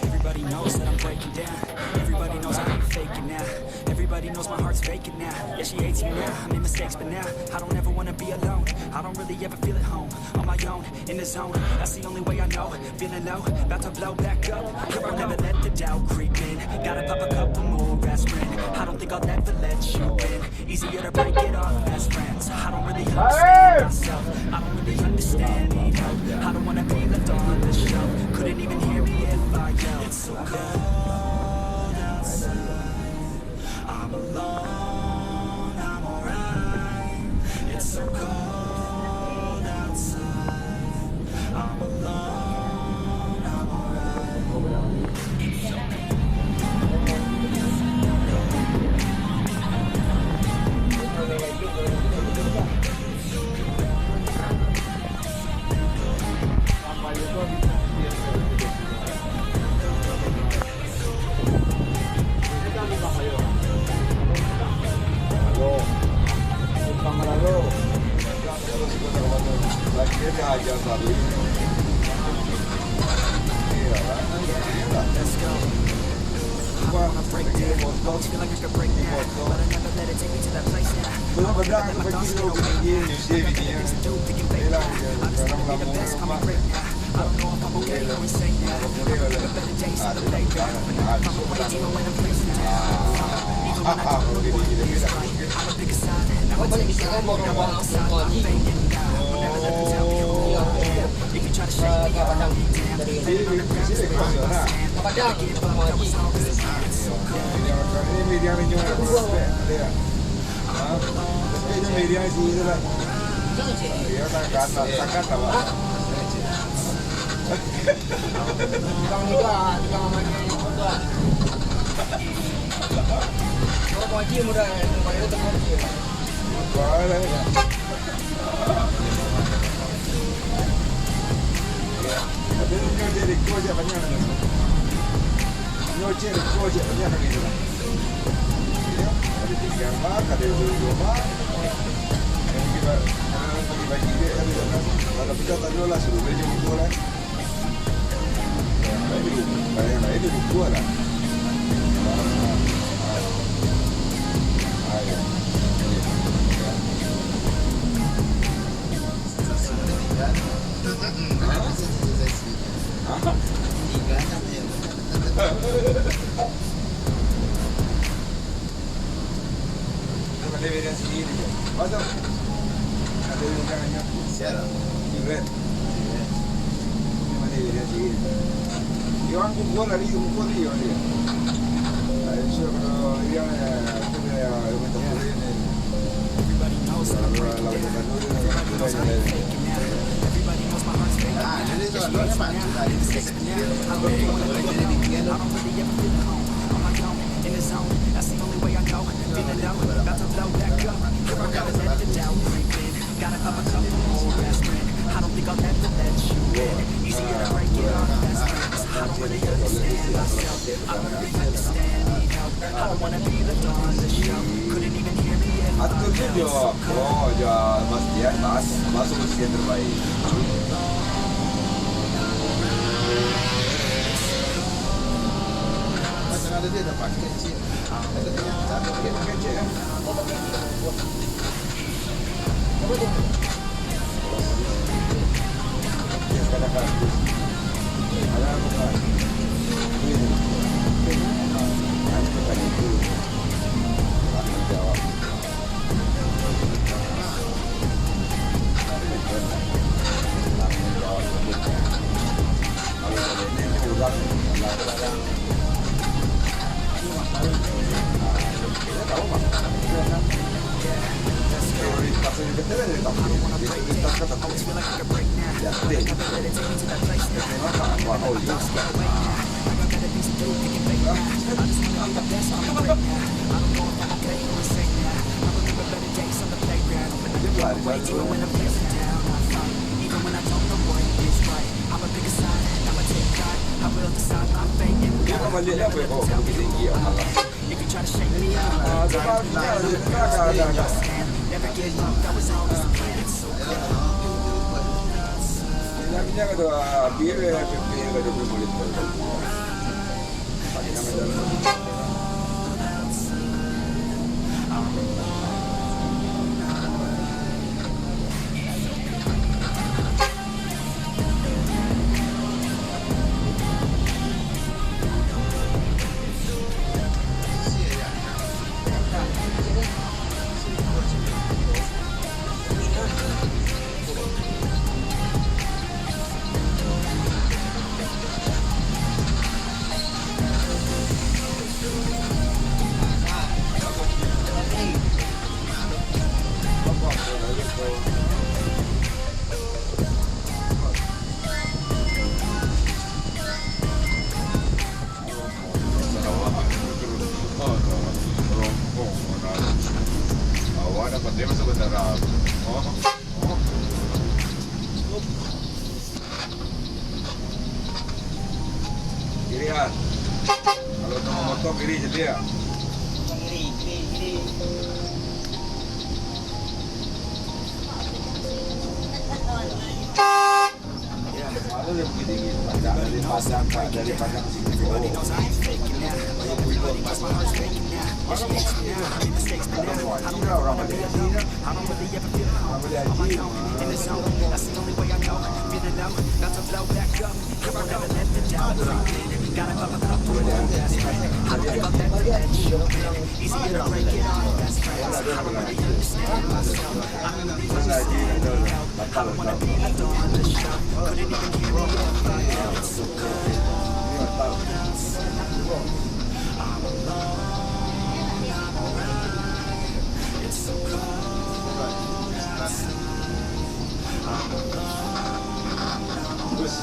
Everybody knows that I'm breaking down. Everybody knows I ain't faking now. Everybody knows my heart's faking now. Yeah, she hates me now. I made mistakes, but now I don't ever wanna be alone. I don't really ever feel at home. On my own, in the zone. That's the only way I know. Feeling low, about to blow back up. Here I'll never let the doubt creep in. Gotta pop a couple more aspirin. I don't think I'll ever let you in. Easier to break it off best friends. I don't really understand myself. I don't really understand, need help. I don't wanna be left on the shelf. Couldn't even hear me if I yelled. It's so cold outside. I'm alone, I'm alright. It's so cold outside. I'm alone, I'm alright. Let's go. I wanna break down. Always feel like I could break now, but I never let it take me to that place now. I don't let my thoughts get away now. I got better things to do, thinking fake now. I just wanna be the best, call me great now. I don't know if I'm okay or insane now. I remember better days to the late now. I'm away even when I'm placing down. Even when I don't know what it is right. I'ma pick a side. I'ma take a side. I'm on the side. I'm fading now. Never let them tell me who I am. If you try to shake me, I'll be damned. Laying on the ground, just where I stand. I give up, that was all this time. It's so cold. Everybody knows that I'm breaking down. Everybody knows I ain't faking now. Everybody knows my heart's faking now. It's just now. It's mistakes, but now I don't really wanna let it in. I don't really ever feel at home. On my own, in the zone. That's the only way I know. Feeling low, about to blow back up. Here I gotta let the doubt creep in. Gotta pop a couple more aspirin. I don't think I'll ever let you in. Easier to break it off best friends. I don't really understand myself. I don't really understand, need help. I don't wanna be left on the shelf. Couldn't even hear me if I Yo, ya más días, más suficiente terbaik. Macam ada dia dapat kecil. Ada tengah satu kecil kan. Apa tu? Ya, kadang-kadang. Ada apa? Ini. Ada itu. Aku jawab. I don't wanna break down. Always feel like I could break now. But I never let it take me to that place now. I don't never let my thoughts get away now. I got better things to do, thinking fake now. I just wanna be the best, I'm great now. I don't know if I'm okay or insane now. I remember better days on the playground. When I get away, even when I'm feeling down, I fight. Even when I don't know what is right, I'ma pick a side, I'ma take pride. I will decide my fate and God. Mali lang po ako, tinggi ako. If you try to shake me up, never give up, that was always the plan. So Sinabi niya ka daw, beer, pipilihan ka daw pimulit ko. Pati naman daw. Kirihan. Kalau tu motor kiri je dia. Kiri. Malu dia pergi tinggi. Dari padang sini. everybody knows I ain't faking now. Everybody knows my heart's faking now. Yeah, she hates me now, I made mistakes, but now I don't ever wanna be alone. I don't really ever feel at home. On my own, in the zone, that's the only way I know. Feeling low, not to blow back up. Here I never let the doubt creep in. Gotta love a couple of old best friend. I don't give up that easier to break it off best friends. I don't really understand myself. I'm gonna be just standing help. I don't wanna be left on the shelf. Couldn't even hear me if I felt it's so cold. I'm alone, I'm alright. It's so cold. I'm alone, I'm alright.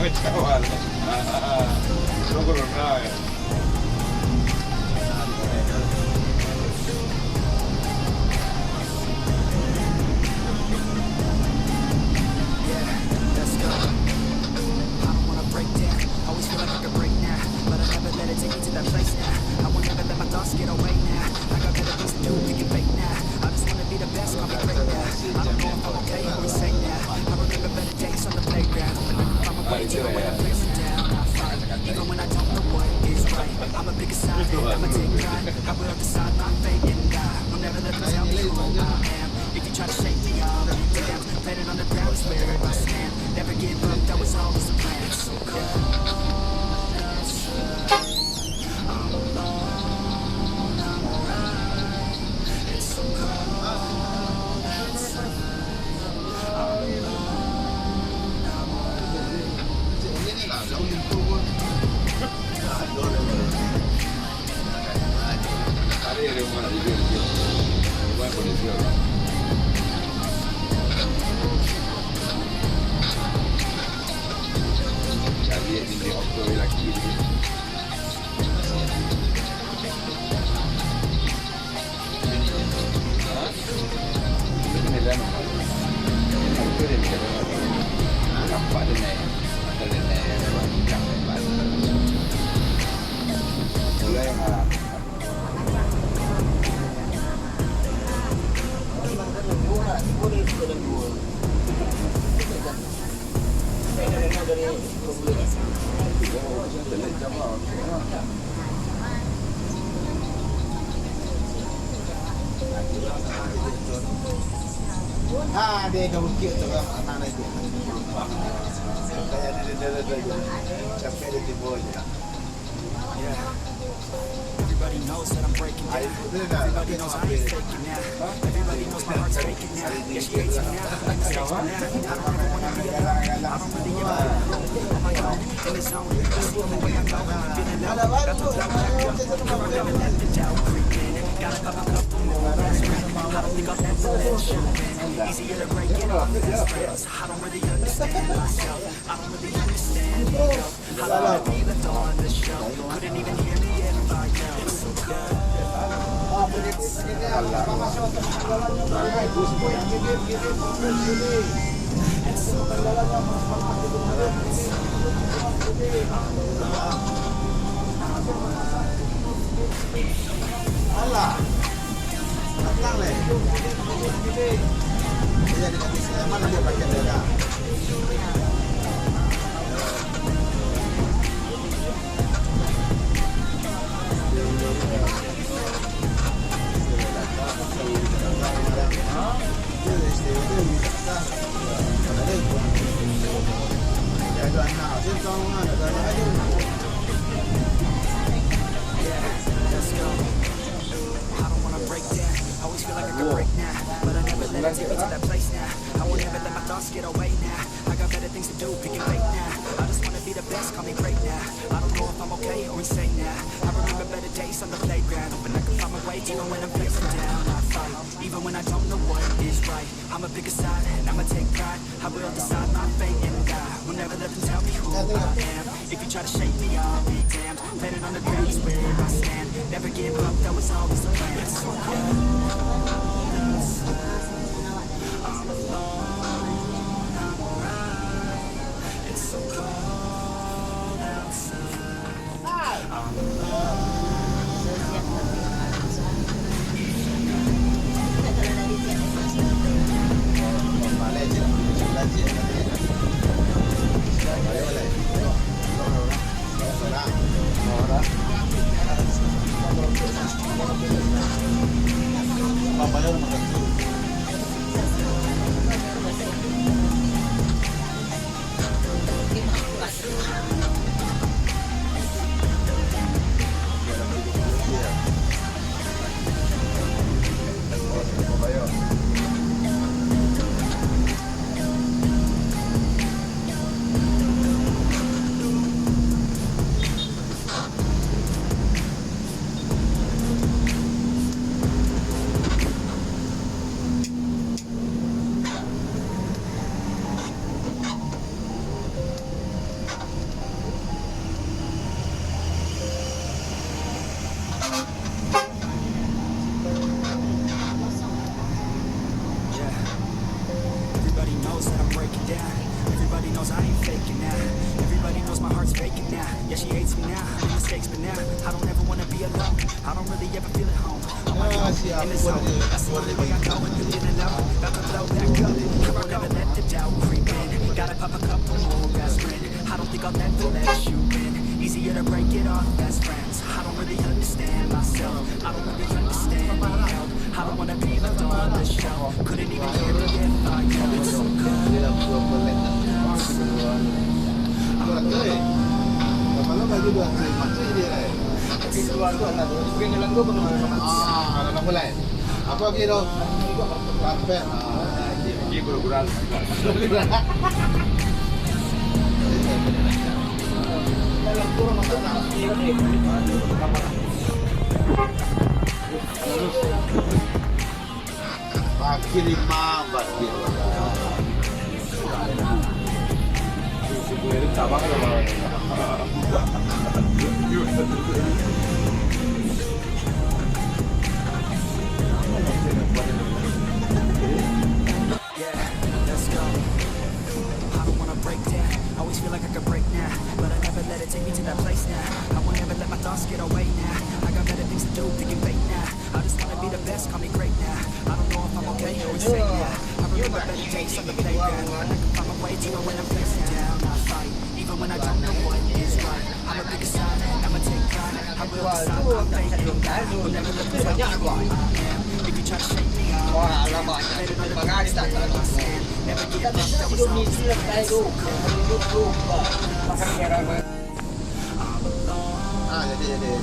Chaval, no con los nada. Dia dah bukit tu kan anak itu. Kayak dia capek dia tiba je. Everybody knows knows that I'm breaking Ay, down. hindi na. Everybody knows I ain't faking now. Everybody knows my heart's faking now. Yeah, she hates me now. I make mistakes, but now I don't ever wanna be alone. I don't really ever feel alone. On my own, in the zone. I see the way I go. Feeling low, got the flow back up. Never never let the doubt creep in. Gotta pop a couple more aspirin. I don't think I'll ever let you in. Easier to break it off best friends. I don't really understand myself. I don't really understand myself. I don't wanna be left on the shelf. Couldn't even hear me if I yelled. It's so good. Alah. Tenang leh. Dia di kaki Sulaiman dia pakai darah. Let's go. I don't wanna break down. I always feel like I could break now, but I never let it take me to that place now. I won't ever let my thoughts get away now. I got better things to do, picking fate now. I just wanna be the best, call me great now. I don't know if I'm okay or insane now. I remember better days on the playground, hoping I can find my way even when I'm facing down. I fight, even when I don't know what is right. I'ma pick a side and I'ma take pride. I will decide my fate and die. Will never let them tell me who I am. If you try to shake me, I'll be damned. Planet on the ground is where I stand. Never give up, that was always the plan. So I'm alone, I'm alright. It's so cold outside. I'm Everybody knows that I'm breaking down. Everybody knows I ain't faking now. Everybody knows my heart's faking now. Yeah, she hates me now. I make mistakes, but now I don't ever wanna be alone. I don't really ever feel at home. On my own, in the zone. That's the only way I go. And feeling low, about to blow back up. I'll never let the doubt creep in. Gotta pop a couple more aspirin. I don't think I'll ever let you in. Easier to break it off best friends. I don't really understand myself. I don't really understand the help. I don't wanna be left on the shelf. Couldn't even hear me if I yelled. It's so good. Kalau bagi buat macam ini lah. Tapi luar tu ada spring dalam tu pun. Ada nak mulai. Apa kira? Kapet. Ini kurang-kurang. Dalam kurang masuk nak. Bakir 5 bakir. Itu cabang kalau Yeah, let's go. I don't wanna break down. I always feel like I could break now, but I never let it take me to that place now. I won't ever let my thoughts get away now. I got better things to do, picking fate now. I just wanna be the best, call me great now. I don't know if I'm okay or insane now. I remember better days on the playground, I can find my way to when I'm facing down. I fight, even when I don't know what is right. I'ma pick a side, I'ma take pride. I will decide my fate and die. Will never let them tell me who I am. If you try to shake me, I'll be down. Better know the place that I stand. Never give up, that was always the plan. So good. I'm alone. jadi.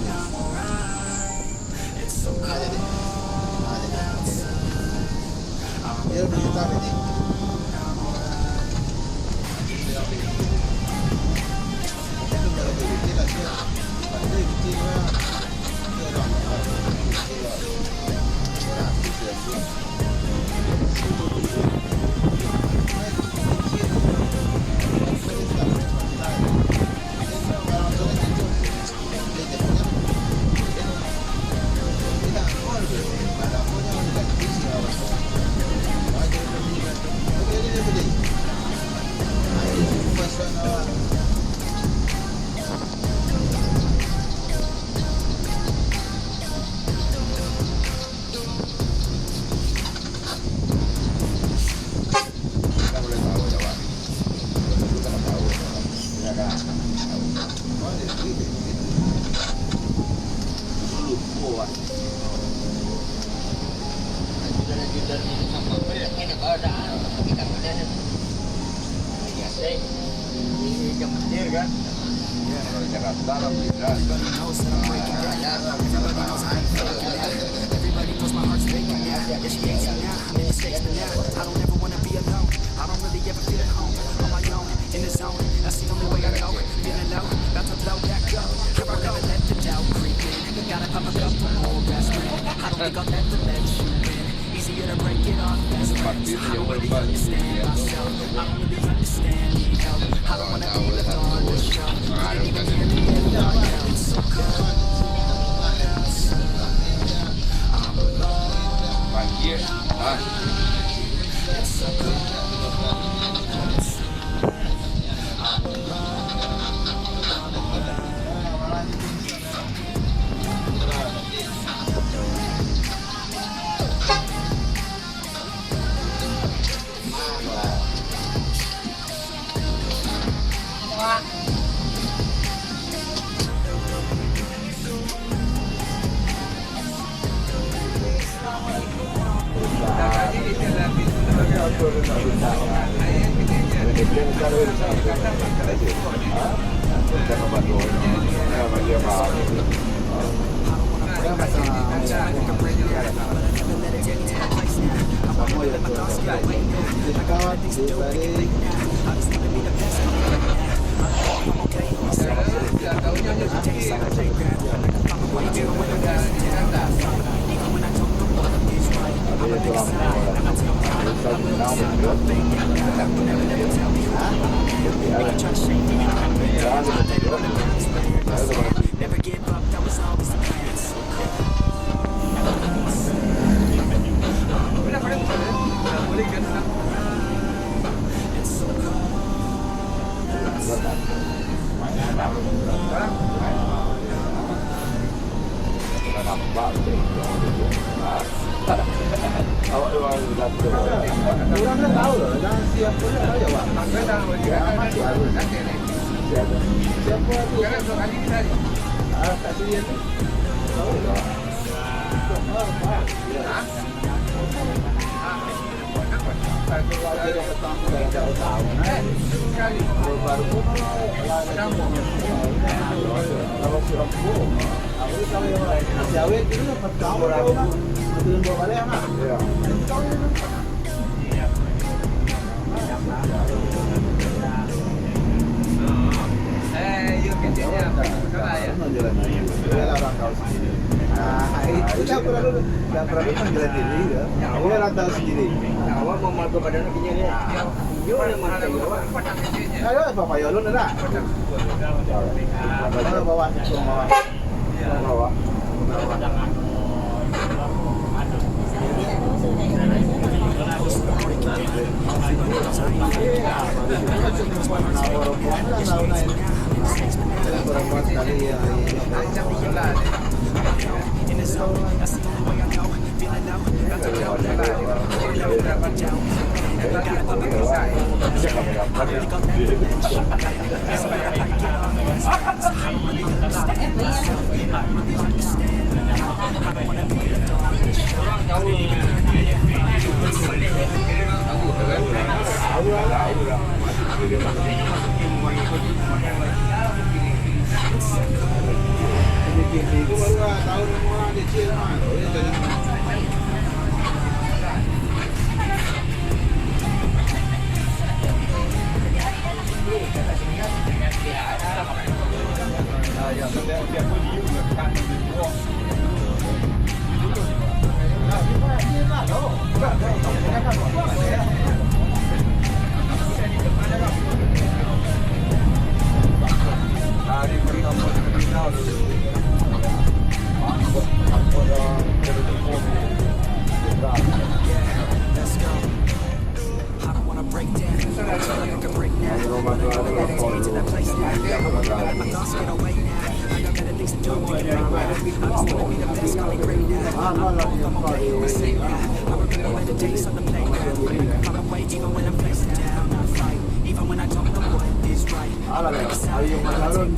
Mahal lang yung sorry. I remember better days on the playground. Find a way even when I'm facing down. I fight even when I don't know what is right. Alam mo, ay yung malalon.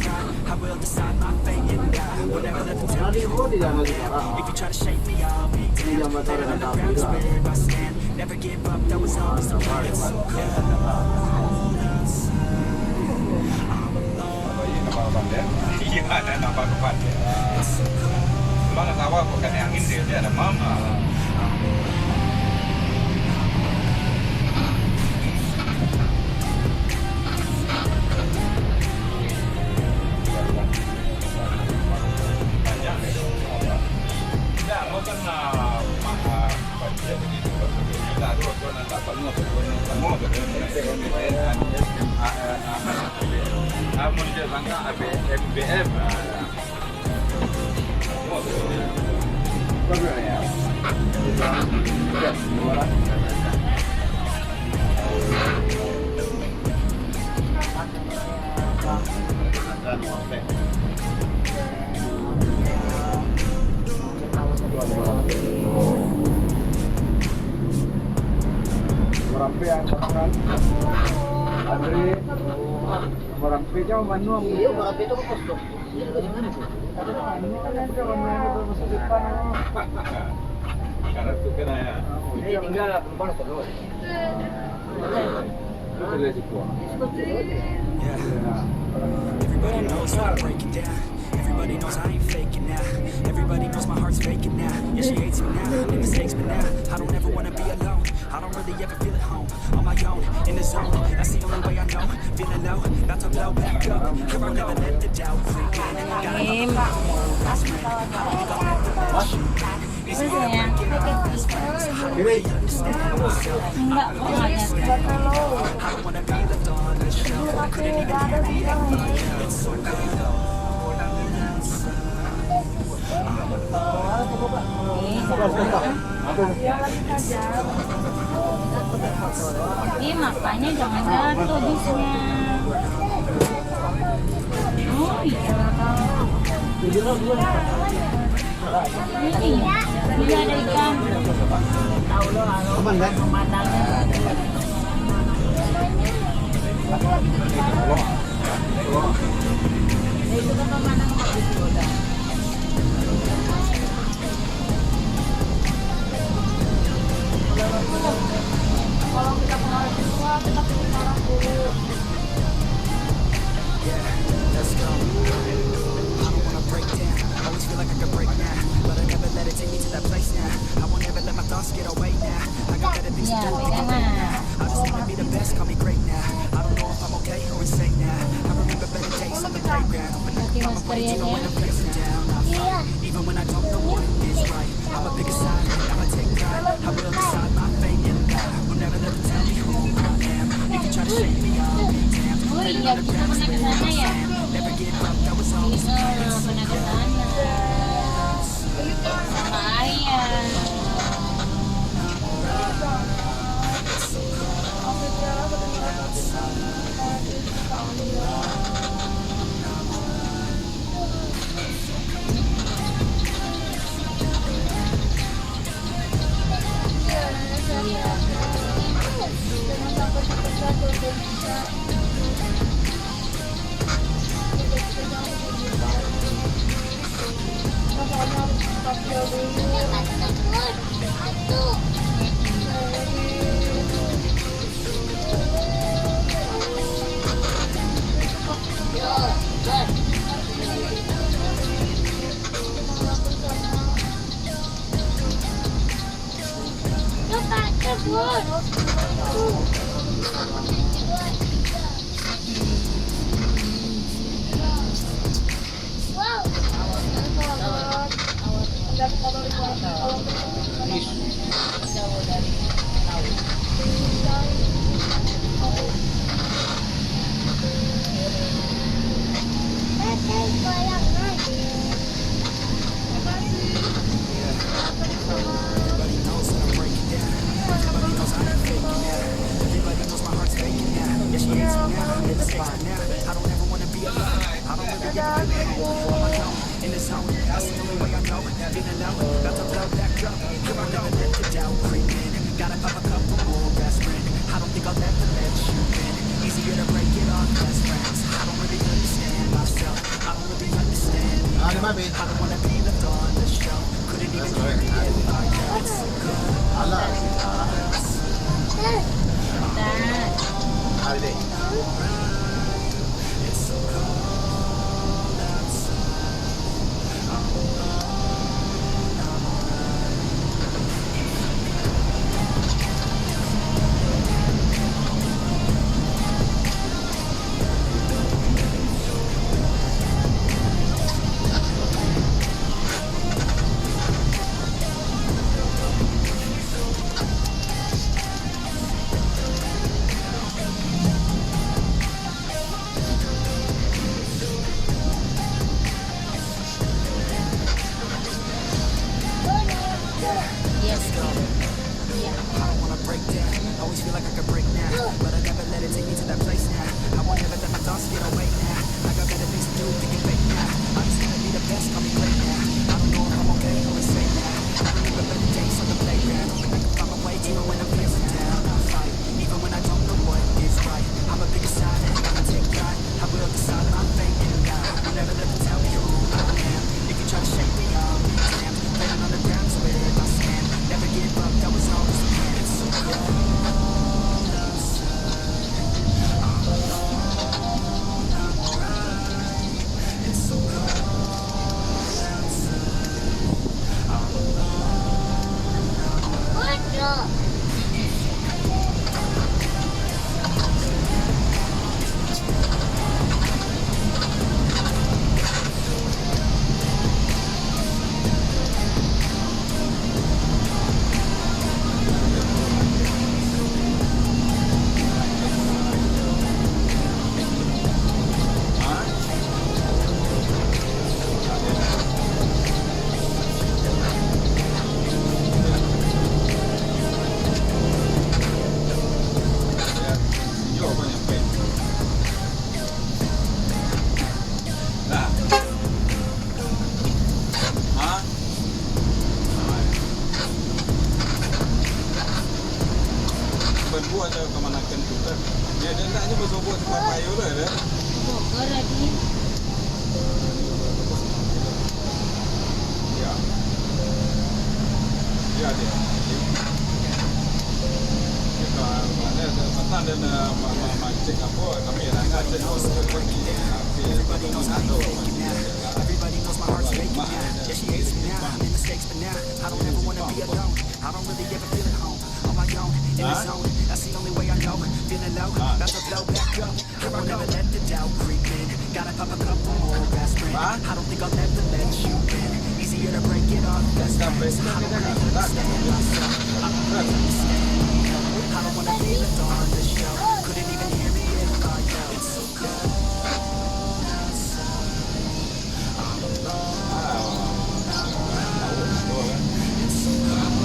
I will decide my fate and die. Will never let them tell me Nadi ko, di yan nagkara. if you try to shake me, I'll be Hindi yan down. matara Better na on the ground is tapila. where I stand. Never give up, that was always the plan. So Iya ada nama kapan ya. Mana tahu bukan angin dia ada mama. Ya, mau kan maka baca begitu. Kita tuh kan tak perlu semua Amun dia langkah MBM. Berapa ya? Ya, 200. Merampi yang kan? Andri, merampi jauh manuang. Iya, merampi itu kosong. Karena itu kena ya. Ini tinggal perempuan terus. everybody knows how to break it down. Everybody knows I ain't faking now. Everybody knows my heart's faking now. Yeah, she hates me now. I make mistakes, but now I don't ever wanna be alone. I don't really ever feel at home. On my own, in the zone. That's the only way I know. Feeling low, about to blow back up. Here I'll never let the doubt creep in. Gotta Im. Enggak, pokoknya. I don't wanna be left on the shelf. Couldn't even hear me out. It's so bad. Iya, makanya jangan jatuh bisnya. Oh iya. Ini ada ikan. Aman kan? Kalau kita pengaruh semua, kita pilih orang dulu. Let's go. I don't wanna break down. Always feel like I could break now, but I never let it take me to that place now. I won't ever let my thoughts get away now. I got better things to Ya, do. pegangan. I just wanna be the best, call me great now. I don't know if I'm okay or insane now. I remember better days on the playground. Pakai masker ya, Even when ya. I'm facing down, I fight. Even when I don't know what is right. I'm a bigger side, I'ma take pride. I will decide my fate and die. Will never let them tell me who I am. If you try to shake me, I'll be damned. Oh iya, kita pernah ke sana ya? Never give up, that was always the plan. Pernah ke sana. Sama ayah. Everybody knows that I'm breaking down. Everybody knows I ain't faking now. Everybody knows my heart's faking now. Yeah, she hates me now. I make mistakes, but now I don't ever wanna be alone. I don't really ever feel at home. On my own, in the zone. That's the only way I know. Feeling low, about to blow blow back up. Here I'll never let the doubt creep in. Gotta pop a couple more aspirin. I don't think I'll ever let you in. Easier to break it off best friends. I don't really understand myself. I don't really understand me. Ah, di ba, babe? I don't wanna be left on the shelf. Couldn't even hear me if I yelled. It's so good. Ala. Dad. Holiday. It's so cold outside. Yes. Yeah. I don't wanna break down. Always feel like I could break now, but I never let it take me to that place now. I won't ever let my thoughts get away now. I got better things to do, thinking fake now. I just wanna be the best, call me great now. I don't know if I'm okay or insane now. I remember better days on the playground, hoping I can find my way even when I'm feeling down. I fight, even when I don't know what is right. I'm a bigger side and I'ma take pride. I will decide my fate and die. I'll never let them tell me who I am. If you try to shake me, I'll be damned. Laying on the ground is where I stand. Never give up, that was always the plan. It's so cold outside. It's so cold outside. Buat je kemanakan tu kan. Dia hendaknya bersobot tempat payung lah dia. Bogor lagi. Ya. Ya dia. Kita mana petang dan macam apa kami nak cek Everybody knows how you fake it now. Everybody knows my heart's faking now. Yeah, she hates me now. I'm in mistakes, but now I don't ever wanna be alone. I don't really ever feel at home. On my own, in the zone. That's the only way I know. Feeling low, about to blow back up. Here I'll never let the doubt creep in. Gotta pop a couple more aspirin. I don't think I'll ever let you in. Easier to break it off best friends. I don't really understand myself. I don't really understand me. I don't wanna be left on the show. Couldn't even hear me if I yelled. It's so cold outside. It's so cold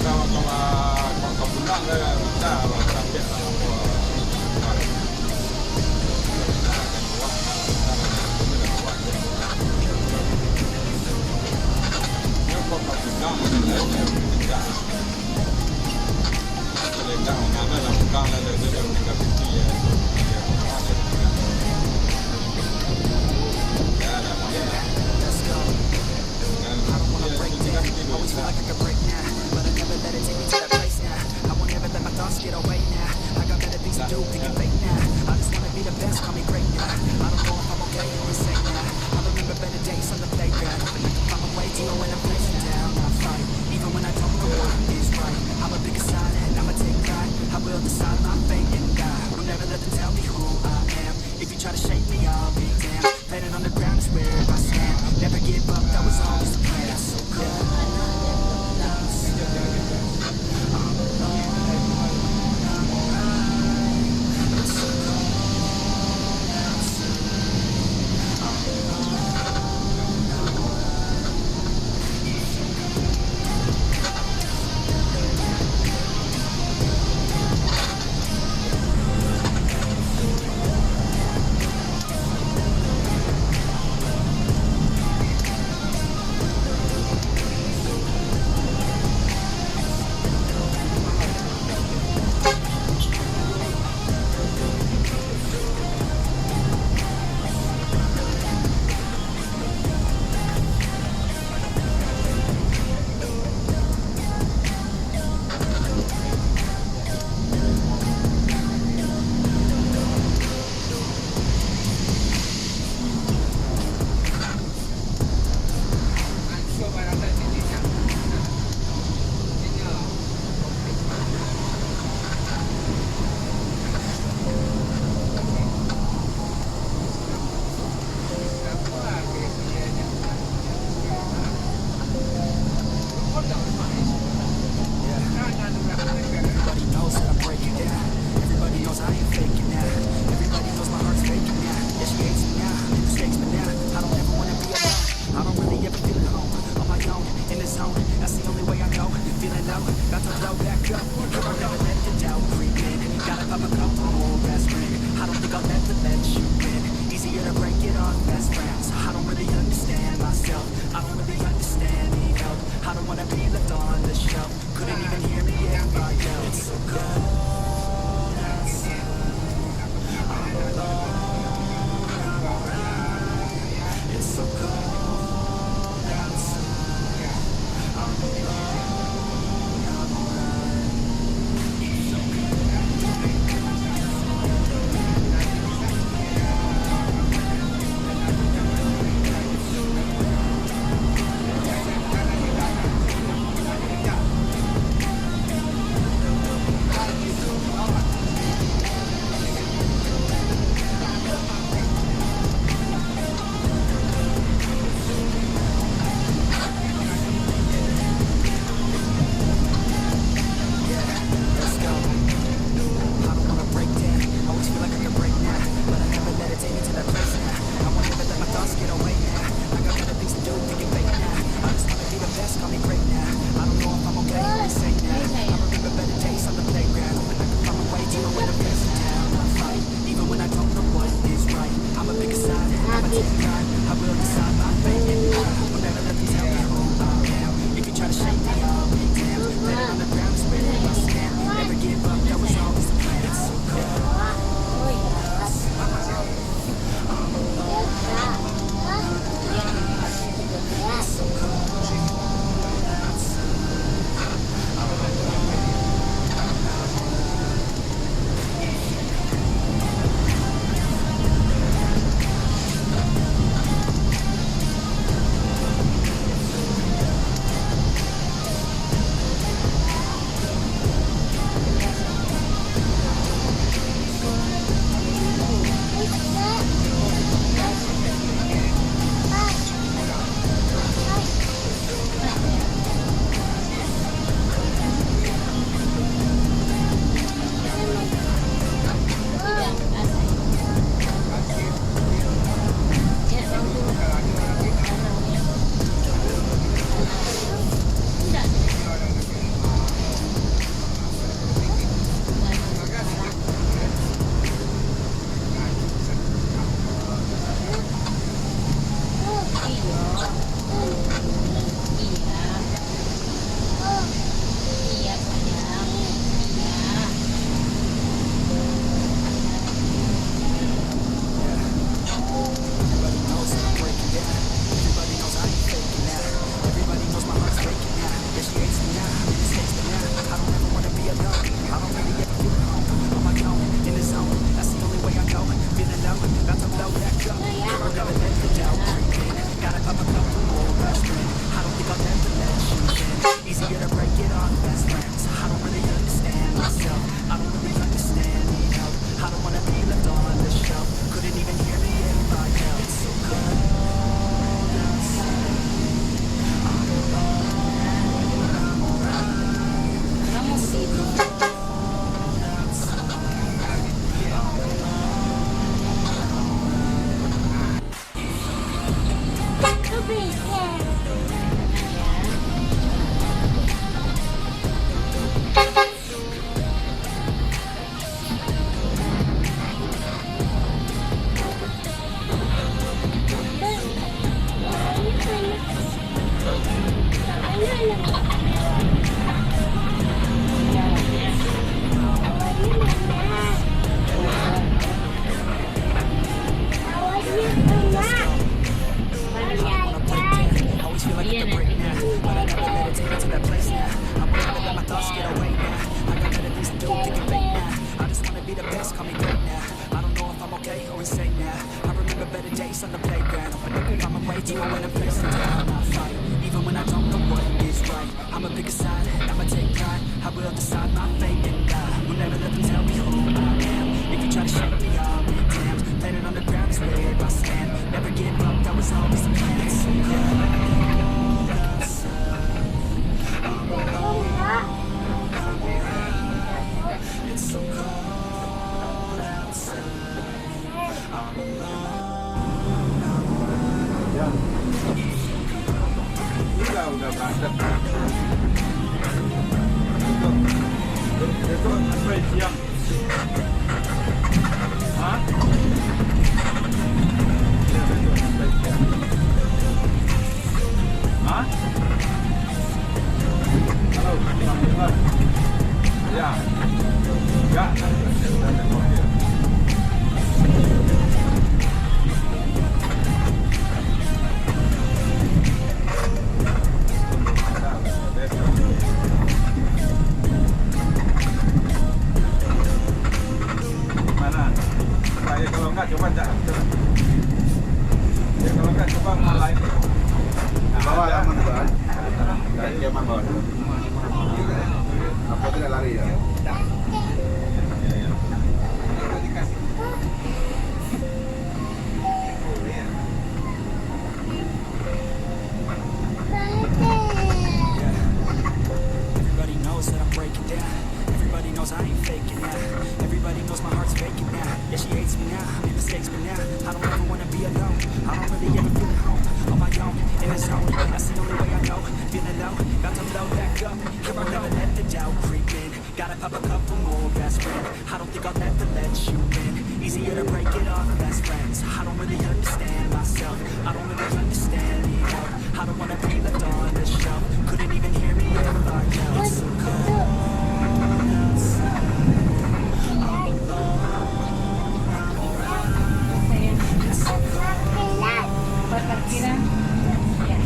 Kalau pulang dah dah sampai Let's go. I don't wanna break down. Always feel like I could break now, but I never let it take me to that place now. I won't ever let my thoughts get away now. I got better things to do, thinking fake now. I just wanna be the best, call me great now. I don't know if I'm okay or insane now. I remember better days on the playground, hoping I can find my way even when I'm facing down. I fight, even when I don't know what is right. I'm a bigger side and I'ma take pride. I will decide my fate and die. Will never let them tell me who I am. If you try to shake me, I'll be damned. Planet on the ground is where I stand. Never give up, that was always the plan. It's so cold outside. It's so cold outside. doubt creep in. Gotta pop a couple more aspirin. I don't think I'll ever let you in. Easier to break it off best friends. I don't really understand myself. I don't really understand, need help. I don't wanna be left on the shelf. Couldn't even hear me if I yelled. It's so cold. I'm alone. It's so cold outside. I'm alone. Let's go. I don't wanna break down. Always feel like I can break now, but I never let it take me to that place now. I won't ever let my thoughts get away now. I got better things to do, thinking fake now. I just wanna be the best, call me great now. I don't know if I'm okay or insane now. I remember better days on the playground, when I could find my way to it when I'm facing down. I fight, even when I don't know what is right. I'm a pick a side, I'ma take pride. I will decide my fate and die. Will never let them tell me who I am. If you try to shake me, I'll be damned. Let it on the ground is where I stand. Never give up, that was always the plan. It's so cold. Everybody knows I'm breaking down. Everybody knows I ain't faking now. Everybody knows my heart's faking now. Yeah, she hates me now. I'm in this stage, but now I don't ever wanna be alone. I don't really ever feel at home. On my own, in the zone. That's the only way I go. Feeling low, about to blow that cup. Never gonna let the doubt creep in. Gotta pop a couple more aspirin. I don't think I'll ever let you in. Easier to break it off best friends. I don't really understand myself. I don't really understand, need help. I don't wanna be left on the shelf. Couldn't even hear me if I yelled. It's so cold outside. I'm alone. I'm alright. Kamu sih. Cold outside. I'm always feel like I can break now, but I never let it take me to that place now. I won't ever let my thoughts get away now. I got better things to do, thinking fake now. I just wanna be the best, call me great now. I don't know if I'm okay or insane now. I remember better days on the playground, when I could find my way to it when I'm facing down. I fight, even when I don't know what is right. I'ma pick a side, I'ma take pride. I will decide my fate and die. Will never let them tell me who I am. If you try to shake me, I'll be damned. Planet on the ground is where I stand. Never give up, that was always the plan. It's so cold outside. I'm alone. It's so cold outside. I'm alone. Sampai siang. Hah? Hah? Halo, Pak. Ya. Ya. Mana? Saya kalau enggak coba cak. Ya kalau enggak coba mulai. Bawa aman kan? Dan dia aman bawa. Apa tidak lari ya? Everybody knows that I'm breaking down. Everybody knows I ain't faking now. Everybody knows my heart's faking now. Yeah, she hates me now. I made mistakes, but now I don't ever wanna be alone. I don't really ever feel at home on my own in the zone. That's the only way I know. Feeling low, about to blow back up. Here I'll never let the doubt creep in. Gotta pop a couple more aspirin. I don't think I'll ever let you in. Easier to break it off best friends. I don't really understand myself. I don't really understand the help. I don't wanna be left on the shelf. Couldn't even hear me if I yelled. So cold outside. I'm alone. It's so cold. Perkira. Ya.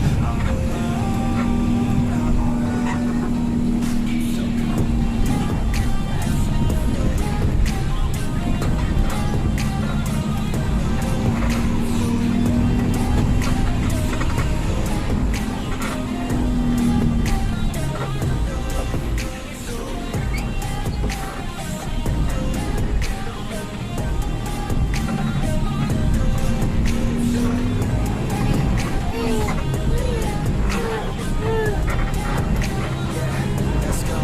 Let's go.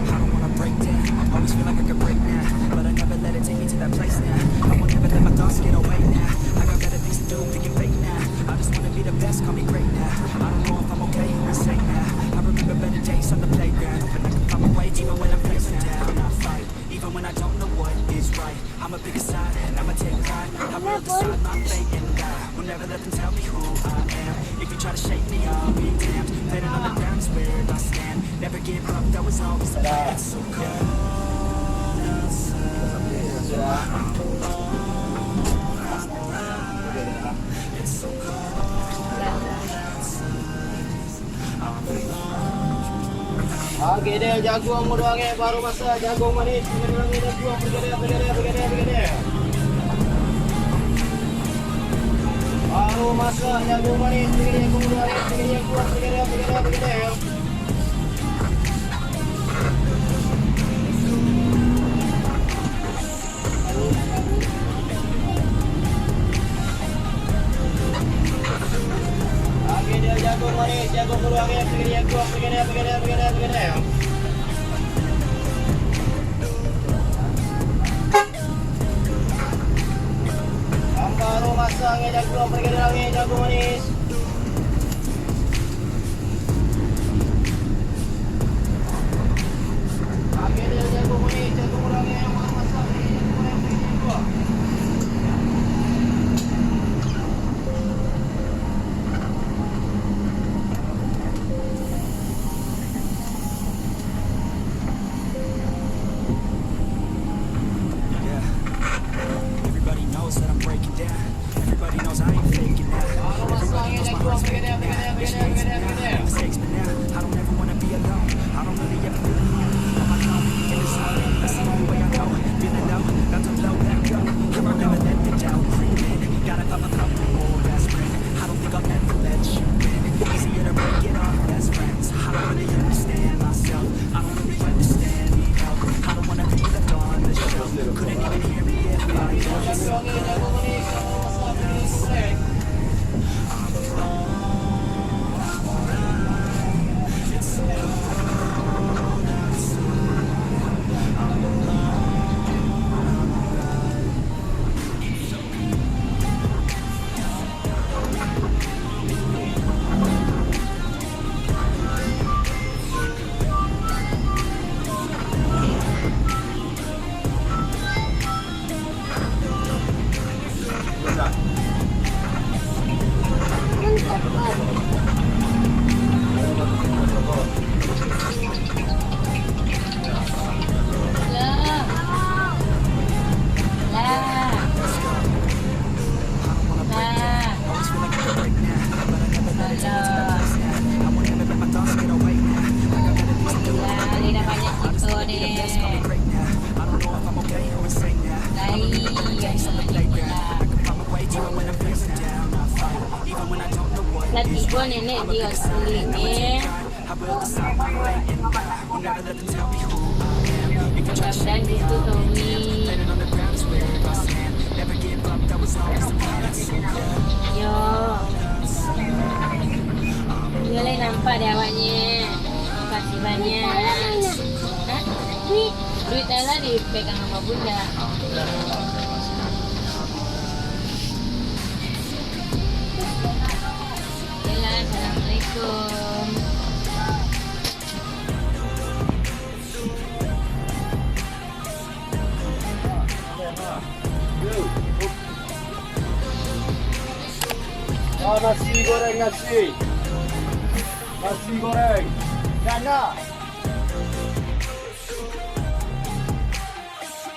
I don't wanna break down. Always feel like I could break now, but I never let it take me to that place now. I won't never let my thoughts get away now. I got better things to do, thinking fake now. I just wanna be the best, call me great now. I don't know if I'm okay or insane now. I remember better days on the playground, but I can find my way even when I'm facing down. I fight, even when I don't know what is right. I'ma pick a side and I'ma take pride. I will decide my fate and die. Will never let them tell me who I am. If you try to shake me, I'll be damned. Planning on the ground is where I stand. Never give up, that was always the plan. It's so cold outside. It's so cold outside. I'm alone. Oke deh, jagung muduange baru masak jagung manis, muduange jagung begede. Baru masak jagung manis, begede muduange, begede. Oke deh, jagung manis, jagung muduange, begede. Baru masang jagung pergerakan jagung manis. Oke dia jagung manis, jagung pergerakan yang baru masang jagung. Yeah. Everybody knows that I'm breaking down. Everybody knows I ain't faking now. Everybody knows my heart's faking now. Yeah, she hates me now. I make mistakes, but now I don't ever wanna be alone. I don't really ever feel at home on my own in the zone. That's the only way I know. Feeling low, about to blow back up. Here I'll never let the doubt creep in. Gotta pop a couple more aspirin. I don't think I'll ever let you in. Easier to break it off best friends. I don't really understand myself. I don't really understand the help. I don't wanna be left on the shelf. Couldn't even hear me if I yelled. So Jagung manis, masak manis. tiba nenek dia selingnya. Mudah-mudahan gitu Tommy. Yo. Boleh nampak deh awaknya. Makasih banyak. Hah? Duit Ella dipegang sama bunda. Ella, assalamualaikum. Nasi goreng nasi. Nasi goreng. Sana.